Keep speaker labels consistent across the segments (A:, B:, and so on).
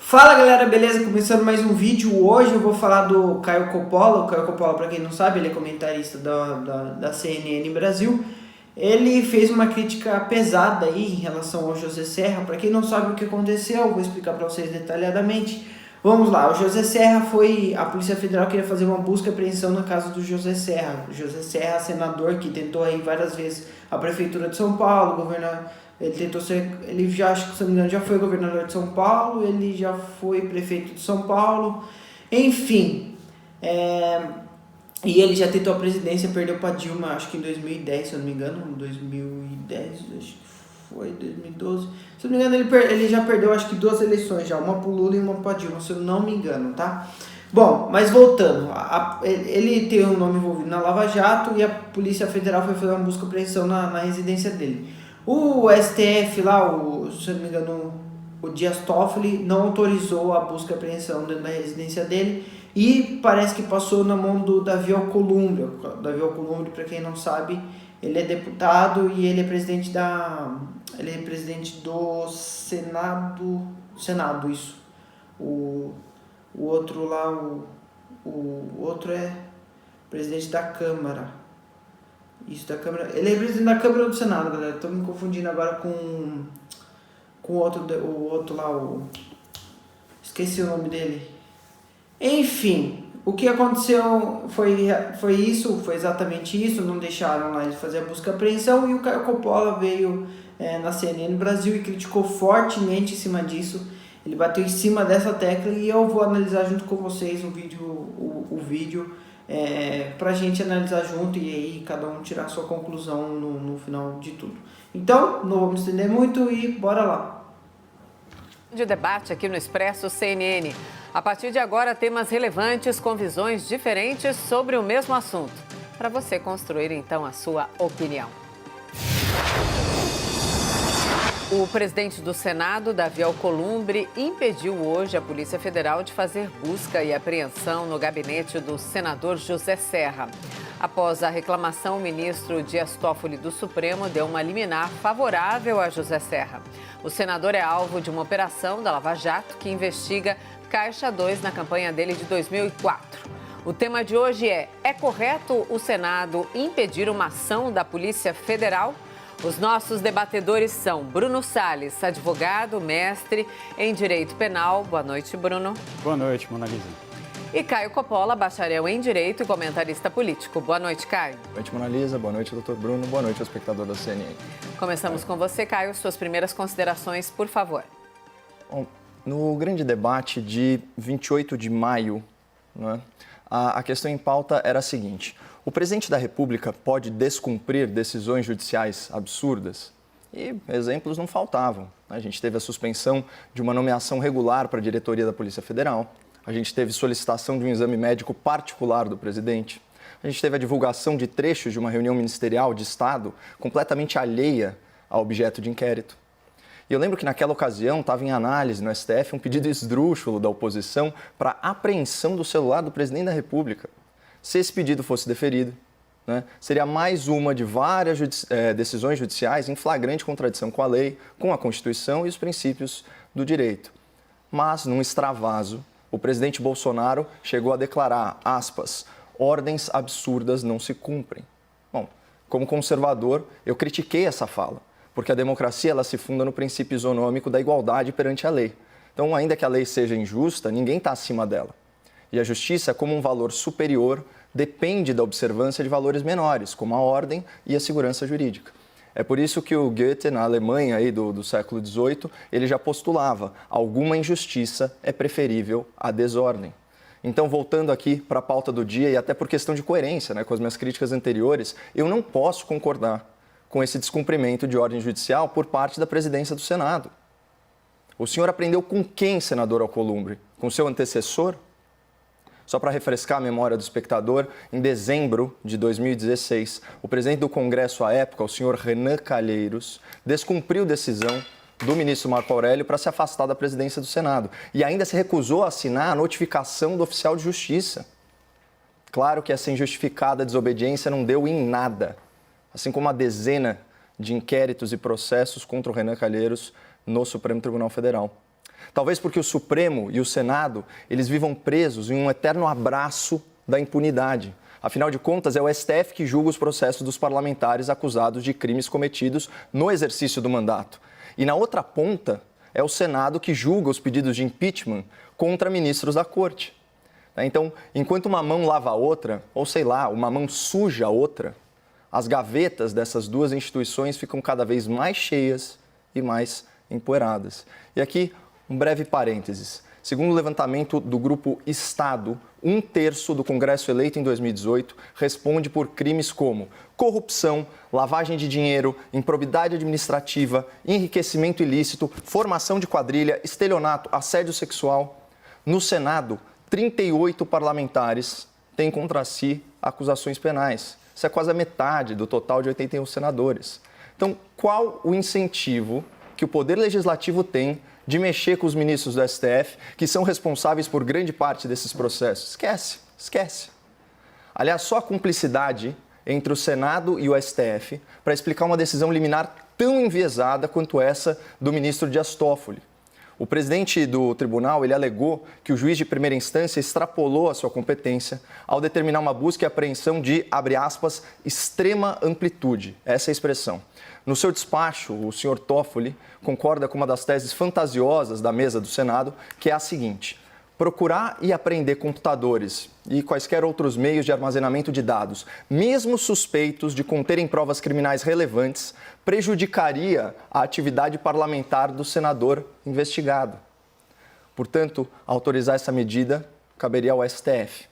A: Fala galera, beleza? Começando mais um vídeo. Hoje eu vou falar do Caio Coppola. O Caio Coppola, para quem não sabe, ele é comentarista da CNN Brasil. Ele fez uma crítica pesada aí em relação ao José Serra. Para quem não sabe o que aconteceu, eu vou explicar para vocês detalhadamente. Vamos lá, o José Serra a Polícia Federal queria fazer uma busca e apreensão na casa do José Serra. O José Serra, senador que tentou aí várias vezes a Prefeitura de São Paulo, ele tentou ser, ele já, acho que se não me engano, já foi governador de São Paulo, ele já foi prefeito de São Paulo, enfim, e ele já tentou a presidência, perdeu para Dilma, acho que em 2010, se eu não me engano, 2010, acho que foi 2012, se eu não me engano ele já perdeu acho que duas eleições já, uma para o Lula e uma para Dilma, se eu não me engano, tá? Bom, mas voltando, ele tem um nome envolvido na Lava Jato e a Polícia Federal foi fazer uma busca e apreensão na residência dele. O STF lá, se eu não me engano, o Dias Toffoli não autorizou a busca e apreensão dentro da residência dele e parece que passou na mão do Davi Alcolumbre. O Davi Alcolumbre, para quem não sabe, ele é deputado e ele é presidente do Senado, isso. O outro lá, o outro é presidente da Câmara. Isso, da Câmara. Ele é presidente da Câmara do Senado, galera. Tô me confundindo agora com o outro lá, esqueci o nome dele. Enfim, o que aconteceu foi isso, foi exatamente isso. Não deixaram lá de fazer a busca e apreensão. E o Caio Coppola veio na CNN Brasil e criticou fortemente em cima disso. Ele bateu em cima dessa tecla e eu vou analisar junto com vocês o vídeo. Pra gente analisar junto e aí cada um tirar a sua conclusão no final de tudo. Então, não vamos estender muito e bora lá.
B: De debate aqui no Expresso CNN. A partir de agora, temas relevantes com visões diferentes sobre o mesmo assunto. Para você construir, então, a sua opinião. O presidente do Senado, Davi Alcolumbre, impediu hoje a Polícia Federal de fazer busca e apreensão no gabinete do senador José Serra. Após a reclamação, o ministro Dias Toffoli do Supremo deu uma liminar favorável a José Serra. O senador é alvo de uma operação da Lava Jato que investiga Caixa 2 na campanha dele de 2004. O tema de hoje é correto o Senado impedir uma ação da Polícia Federal? Os nossos debatedores são Bruno Salles, advogado, mestre em Direito Penal. Boa noite, Bruno.
C: Boa noite, Mona Lisa.
B: E Caio Coppola, bacharel em Direito e comentarista político. Boa noite, Caio.
D: Boa noite, Mona Lisa. Boa noite, doutor Bruno. Boa noite ao espectador da CNN.
B: Começamos com você, Caio. Suas primeiras considerações, por favor.
D: Bom, no grande debate de 28 de maio, né, a questão em pauta era a seguinte: o presidente da República pode descumprir decisões judiciais absurdas? E exemplos não faltavam. A gente teve a suspensão de uma nomeação regular para a diretoria da Polícia Federal. A gente teve solicitação de um exame médico particular do presidente. A gente teve a divulgação de trechos de uma reunião ministerial de Estado completamente alheia ao objeto de inquérito. E eu lembro que naquela ocasião estava em análise no STF um pedido esdrúxulo da oposição para apreensão do celular do presidente da República. Se esse pedido fosse deferido, né, seria mais uma de várias decisões judiciais em flagrante contradição com a lei, com a Constituição e os princípios do direito. Mas, num extravaso, o presidente Bolsonaro chegou a declarar, aspas, ordens absurdas não se cumprem. Bom, como conservador, eu critiquei essa fala, porque a democracia ela se funda no princípio isonômico da igualdade perante a lei. Então, ainda que a lei seja injusta, ninguém está acima dela. E a justiça, como um valor superior, depende da observância de valores menores, como a ordem e a segurança jurídica. É por isso que o Goethe, na Alemanha aí do século XVIII, ele já postulava: alguma injustiça é preferível à desordem. Então, voltando aqui para a pauta do dia, e até por questão de coerência, né, com as minhas críticas anteriores, eu não posso concordar com esse descumprimento de ordem judicial por parte da presidência do Senado. O senhor aprendeu com quem, senador Alcolumbre? Com seu antecessor? Só para refrescar a memória do espectador, em dezembro de 2016, o presidente do Congresso à época, o senhor Renan Calheiros, descumpriu decisão do ministro Marco Aurélio para se afastar da presidência do Senado e ainda se recusou a assinar a notificação do oficial de justiça. Claro que essa injustificada desobediência não deu em nada, assim como a dezena de inquéritos e processos contra o Renan Calheiros no Supremo Tribunal Federal. Talvez porque o Supremo e o Senado, eles vivam presos em um eterno abraço da impunidade. Afinal de contas, é o STF que julga os processos dos parlamentares acusados de crimes cometidos no exercício do mandato. E na outra ponta, é o Senado que julga os pedidos de impeachment contra ministros da Corte. Então, enquanto uma mão lava a outra, ou sei lá, uma mão suja a outra, as gavetas dessas duas instituições ficam cada vez mais cheias e mais empoeiradas. E aqui, um breve parênteses. Segundo o levantamento do grupo Estado, 1/3 do Congresso eleito em 2018 responde por crimes como corrupção, lavagem de dinheiro, improbidade administrativa, enriquecimento ilícito, formação de quadrilha, estelionato, assédio sexual. No Senado, 38 parlamentares têm contra si acusações penais. Isso é quase a metade do total de 81 senadores. Então, qual o incentivo que o Poder Legislativo tem de mexer com os ministros do STF, que são responsáveis por grande parte desses processos? Esquece. Aliás, só a cumplicidade entre o Senado e o STF para explicar uma decisão liminar tão enviesada quanto essa do ministro Dias Toffoli. O presidente do tribunal, ele alegou que o juiz de primeira instância extrapolou a sua competência ao determinar uma busca e apreensão de, abre aspas, extrema amplitude. Essa é a expressão. No seu despacho, o senhor Toffoli concorda com uma das teses fantasiosas da mesa do Senado, que é a seguinte: procurar e apreender computadores e quaisquer outros meios de armazenamento de dados, mesmo suspeitos de conterem provas criminais relevantes, prejudicaria a atividade parlamentar do senador investigado. Portanto, autorizar essa medida caberia ao STF.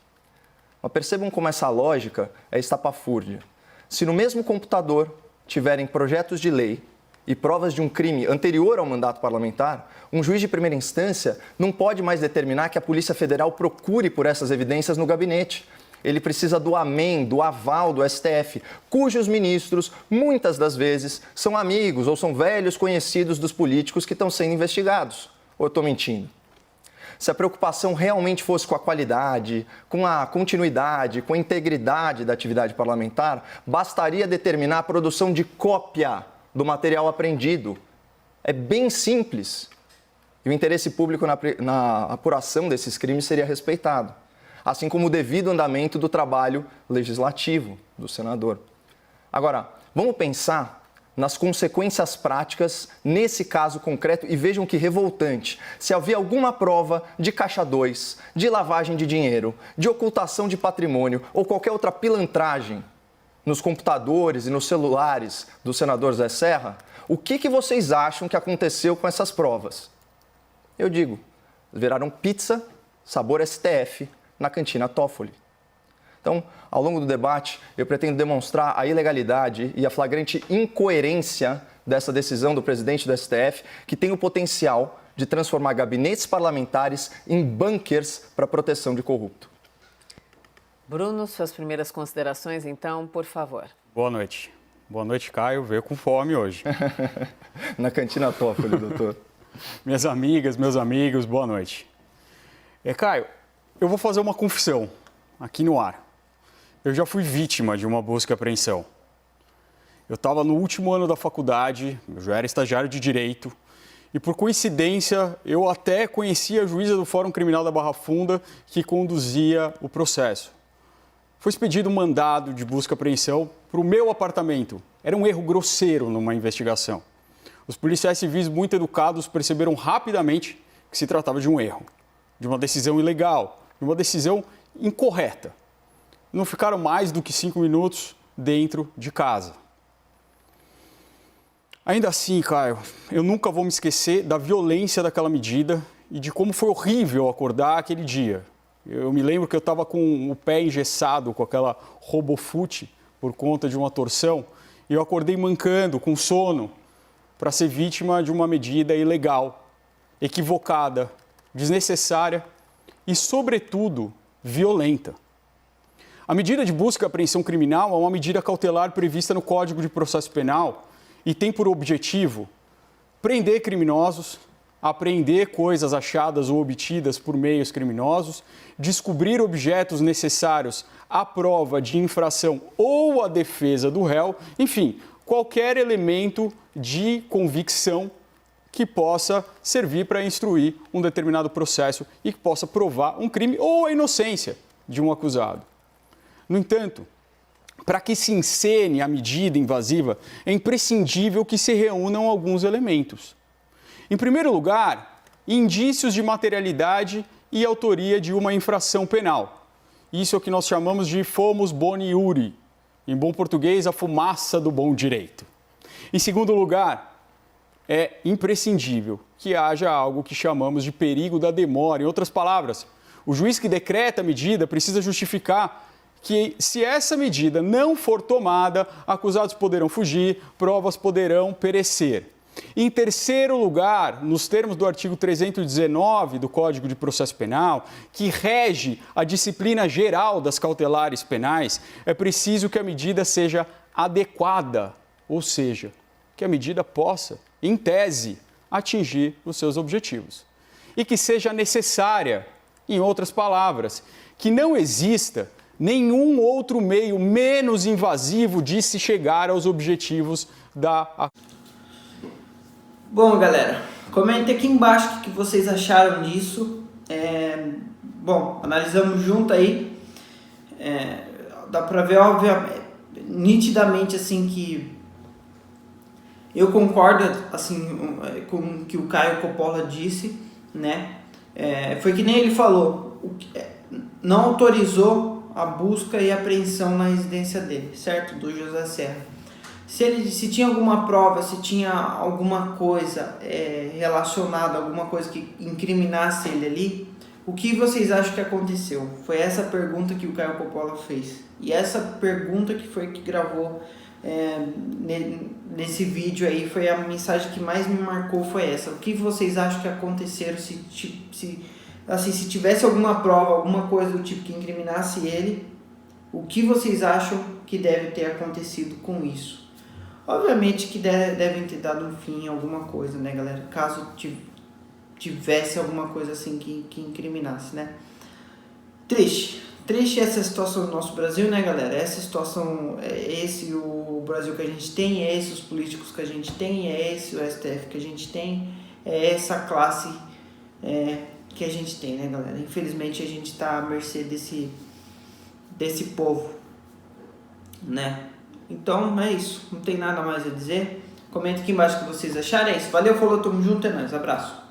D: Mas percebam como essa lógica é estapafúrdia. Se no mesmo computador tiverem projetos de lei e provas de um crime anterior ao mandato parlamentar, um juiz de primeira instância não pode mais determinar que a Polícia Federal procure por essas evidências no gabinete. Ele precisa do amém, do aval do STF, cujos ministros, muitas das vezes, são amigos ou são velhos conhecidos dos políticos que estão sendo investigados. Ou eu estou mentindo? Se a preocupação realmente fosse com a qualidade, com a continuidade, com a integridade da atividade parlamentar, bastaria determinar a produção de cópia do material apreendido. É bem simples. E o interesse público na apuração desses crimes seria respeitado, assim como o devido andamento do trabalho legislativo do senador. Agora, vamos pensar nas consequências práticas nesse caso concreto e vejam que revoltante. Se havia alguma prova de caixa 2, de lavagem de dinheiro, de ocultação de patrimônio ou qualquer outra pilantragem nos computadores e nos celulares do senador Zé Serra, o que vocês acham que aconteceu com essas provas? Eu digo, viraram pizza sabor STF na cantina Toffoli. Então, ao longo do debate, eu pretendo demonstrar a ilegalidade e a flagrante incoerência dessa decisão do presidente do STF, que tem o potencial de transformar gabinetes parlamentares em bunkers para proteção de corrupto.
B: Bruno, suas primeiras considerações, então, por favor.
C: Boa noite. Boa noite, Caio. Veio com fome hoje.
D: Na cantina Toffoli, doutor.
C: Minhas amigas, meus amigos, boa noite. Caio, eu vou fazer uma confissão aqui no ar. Eu já fui vítima de uma busca e apreensão. Eu estava no último ano da faculdade, eu já era estagiário de Direito, e por coincidência eu até conhecia a juíza do Fórum Criminal da Barra Funda que conduzia o processo. Foi expedido um mandado de busca e apreensão para o meu apartamento. Era um erro grosseiro numa investigação. Os policiais civis muito educados perceberam rapidamente que se tratava de um erro, de uma decisão ilegal, de uma decisão incorreta. Não ficaram mais do que 5 minutos dentro de casa. Ainda assim, Caio, eu nunca vou me esquecer da violência daquela medida e de como foi horrível acordar aquele dia. Eu me lembro que eu estava com o pé engessado com aquela robofute por conta de uma torção e eu acordei mancando, com sono, para ser vítima de uma medida ilegal, equivocada, desnecessária e, sobretudo, violenta. A medida de busca e apreensão criminal é uma medida cautelar prevista no Código de Processo Penal e tem por objetivo prender criminosos, apreender coisas achadas ou obtidas por meios criminosos, descobrir objetos necessários à prova de infração ou à defesa do réu, enfim, qualquer elemento de convicção que possa servir para instruir um determinado processo e que possa provar um crime ou a inocência de um acusado. No entanto, para que se encene a medida invasiva, é imprescindível que se reúnam alguns elementos. Em primeiro lugar, indícios de materialidade e autoria de uma infração penal. Isso é o que nós chamamos de fumus boni iure, em bom português, a fumaça do bom direito. Em segundo lugar, é imprescindível que haja algo que chamamos de perigo da demora. Em outras palavras, o juiz que decreta a medida precisa justificar que, se essa medida não for tomada, acusados poderão fugir, provas poderão perecer. Em terceiro lugar, nos termos do artigo 319 do Código de Processo Penal, que rege a disciplina geral das cautelares penais, é preciso que a medida seja adequada, ou seja, que a medida possa, em tese, atingir os seus objetivos. E que seja necessária, em outras palavras, que não exista nenhum outro meio menos invasivo de se chegar aos objetivos da...
A: Bom, galera, comentem aqui embaixo o que vocês acharam disso. Bom, analisamos junto aí. Dá pra ver, nitidamente, assim, que eu concordo, assim, com o que o Caio Coppola disse, né? Foi que nem ele falou, não autorizou a busca e apreensão na residência dele, certo? Do José Serra. Se tinha alguma prova, se tinha alguma coisa relacionada, alguma coisa que incriminasse ele ali, o que vocês acham que aconteceu? Foi essa pergunta que o Caio Coppola fez. E essa pergunta que foi que gravou nesse vídeo aí, foi a mensagem que mais me marcou, foi essa. O que vocês acham que aconteceram se tivesse alguma prova, alguma coisa do tipo que incriminasse ele? O que vocês acham que deve ter acontecido com isso? Obviamente que devem ter dado um fim em alguma coisa, né, galera? Caso tivesse alguma coisa assim que incriminasse, né? Triste essa situação do nosso Brasil, né, galera? Essa situação, é esse o Brasil que a gente tem, é esse os políticos que a gente tem, é esse o STF que a gente tem, é essa classe que a gente tem, né, galera? Infelizmente a gente tá à mercê desse povo, né? Então é isso, não tem nada mais a dizer. Comenta aqui embaixo o que vocês acharam. É isso, valeu, falou, tamo junto, é nóis, abraço.